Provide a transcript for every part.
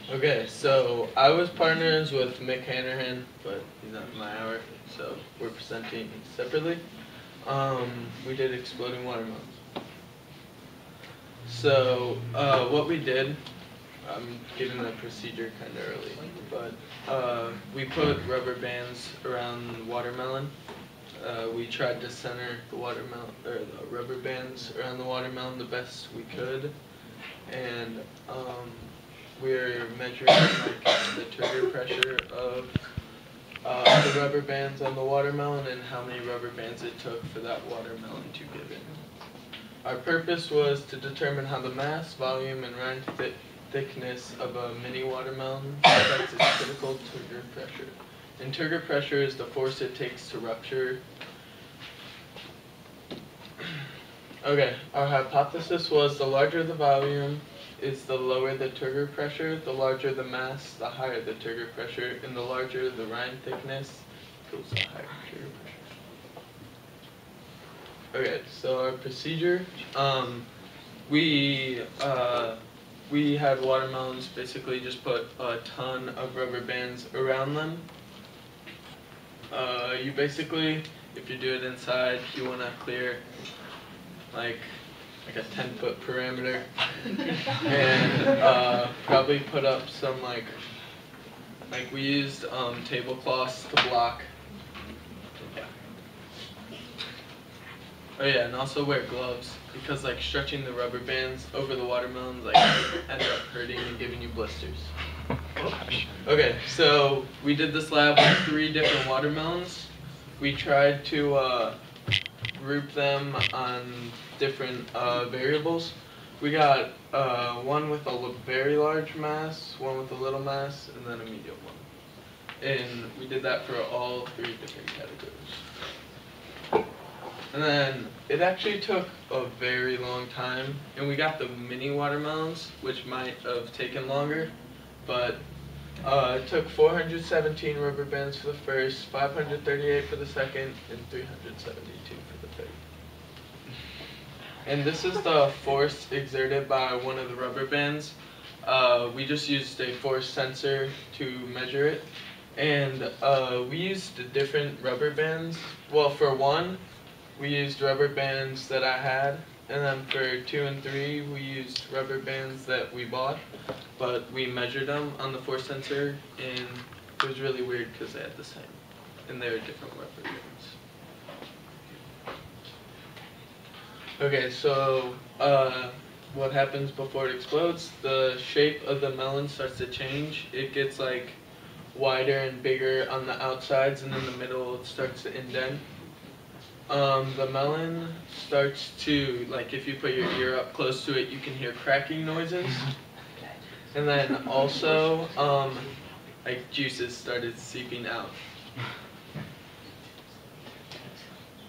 Okay, so I was partners with Mick Hannerhan, but he's not in my hour, so we're presenting separately. We did exploding watermelons. So what we did, I'm giving the procedure kind of early, but we put rubber bands around the watermelon. We tried to center the watermelon or the rubber bands around the watermelon the best we could, and we're measuring like the trigger pressure of the rubber bands on the watermelon and how many rubber bands it took for that watermelon to give in. Our purpose was to determine how the mass, volume, and rind thickness of a mini watermelon affects its critical trigger pressure. And trigger pressure is the force it takes to rupture. Okay, our hypothesis was the larger the volume is the lower the trigger pressure, the larger the mass, the higher the trigger pressure, and the larger the rind thickness equals the higher trigger pressure. Okay, so our procedure, we had watermelons basically just put a ton of rubber bands around them. You basically, if you do it inside, you want to clear like a 10-foot perimeter, and probably put up some like we used tablecloths to block. Yeah. Oh yeah, and also wear gloves because like stretching the rubber bands over the watermelons like end up hurting and giving you blisters. Okay, so we did this lab with 3 different watermelons. We tried to group them on different variables. We got one with a very large mass, one with a little mass, and then a medium one. And we did that for all 3 different categories. And then it actually took a very long time, and we got the mini watermelons, which might have taken longer, but it took 417 rubber bands for the first, 538 for the second, and 372 for the third. And this is the force exerted by one of the rubber bands. We just used a force sensor to measure it. And we used different rubber bands. Well, for 1, we used rubber bands that I had. And then for 2 and 3, we used rubber bands that we bought. But we measured them on the force sensor, and it was really weird because they had the same. And they were different rubber bands. Okay, so what happens before it explodes? The shape of the melon starts to change. It gets like wider and bigger on the outsides, and in the middle it starts to indent. The melon starts to, like if you put your ear up close to it, you can hear cracking noises. And then also, like juices started seeping out.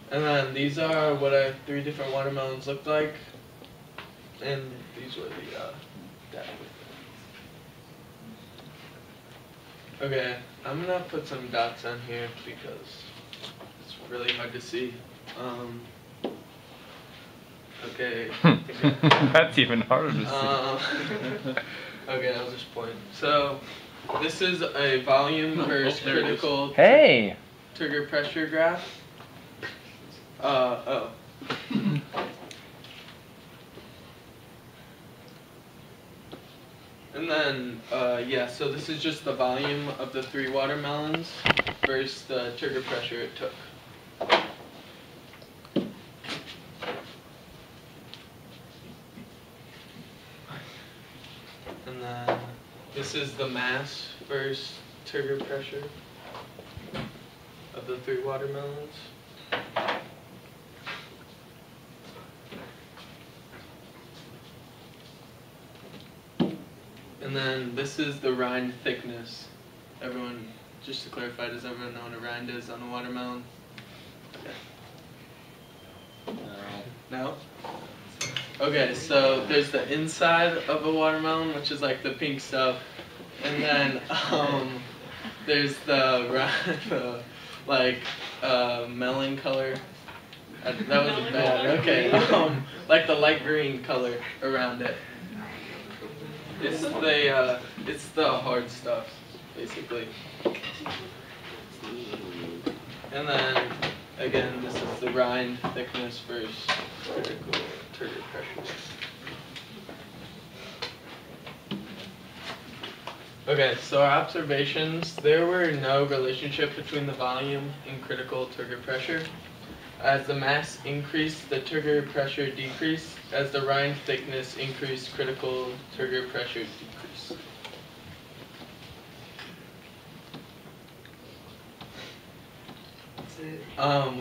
And then these are what our 3 different watermelons looked like, and these were the data. Okay, I'm gonna put some dots on here because it's really hard to see. Okay. That's even harder to see. Okay, I'll just point. So this is a volume versus critical trigger pressure graph. And then, yeah, so this is just the volume of the 3 watermelons versus the trigger pressure it took. And then this is the mass versus trigger pressure of the 3 watermelons. And then this is the rind thickness. Everyone, just to clarify, does everyone know what a rind is on a watermelon? Okay. No? Okay, so there's the inside of a watermelon, which is like the pink stuff. And then there's the melon color. That was bad. Okay. Like the light green color around it. It's It's the hard stuff, basically. And then, again, this is the rind thickness versus critical turgor pressure. Okay, so our observations, there were no relationship between the volume and critical turgor pressure. As the mass increased, the turgor pressure decreased. As the rind thickness increased, critical turgor pressure decreased.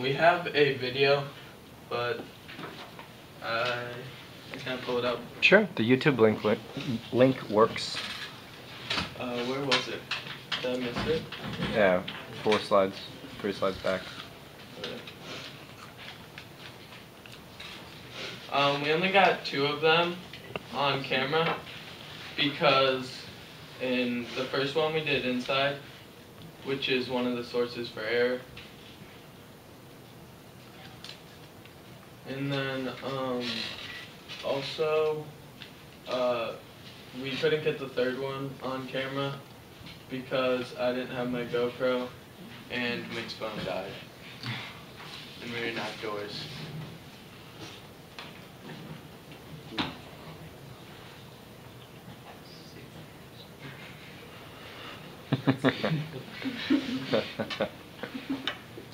We have a video, but I can't pull it up. Sure, the YouTube link works. Where was it? Did I miss it? Yeah, 4 slides, 3 slides back. We only got 2 of them on camera because in the first one we did inside, which is one of the sources for error. And then also we couldn't get the third one on camera because I didn't have my GoPro and Mick's phone died. And we were in outdoors.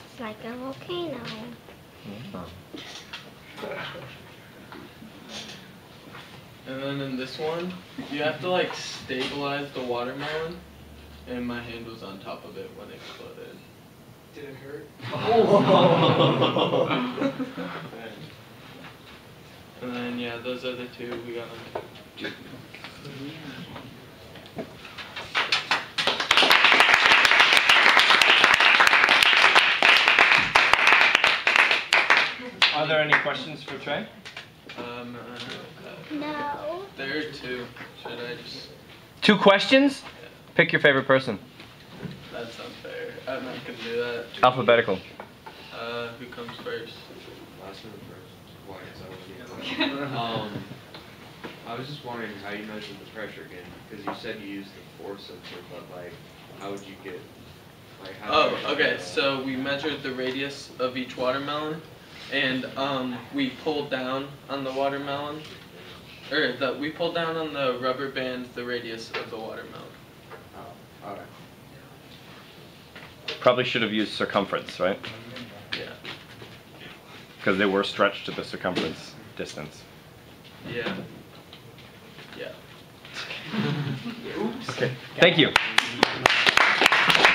It's like a volcano. And then in this one, you have to like stabilize the watermelon, and my hand was on top of it when it exploded. Did it hurt? And then yeah, those are the 2 we got on. Are there any questions for Trey? No. There are 2. Should I just? 2 questions? Yeah. Pick your favorite person. That's unfair. I'm not gonna do that. Alphabetical. Who comes first? Last one first. Why is that I was just wondering how you measured the pressure again, because you said you used the force sensor, but like, how would you get? Like, how Oh, okay. So we measured the radius of each watermelon, and we pulled down on the watermelon, or we pulled down on the rubber band the radius of the watermelon. Oh, alright. Probably should have used circumference, right? Yeah. Because they were stretched to the circumference distance. Yeah. Yeah. Okay, thank you.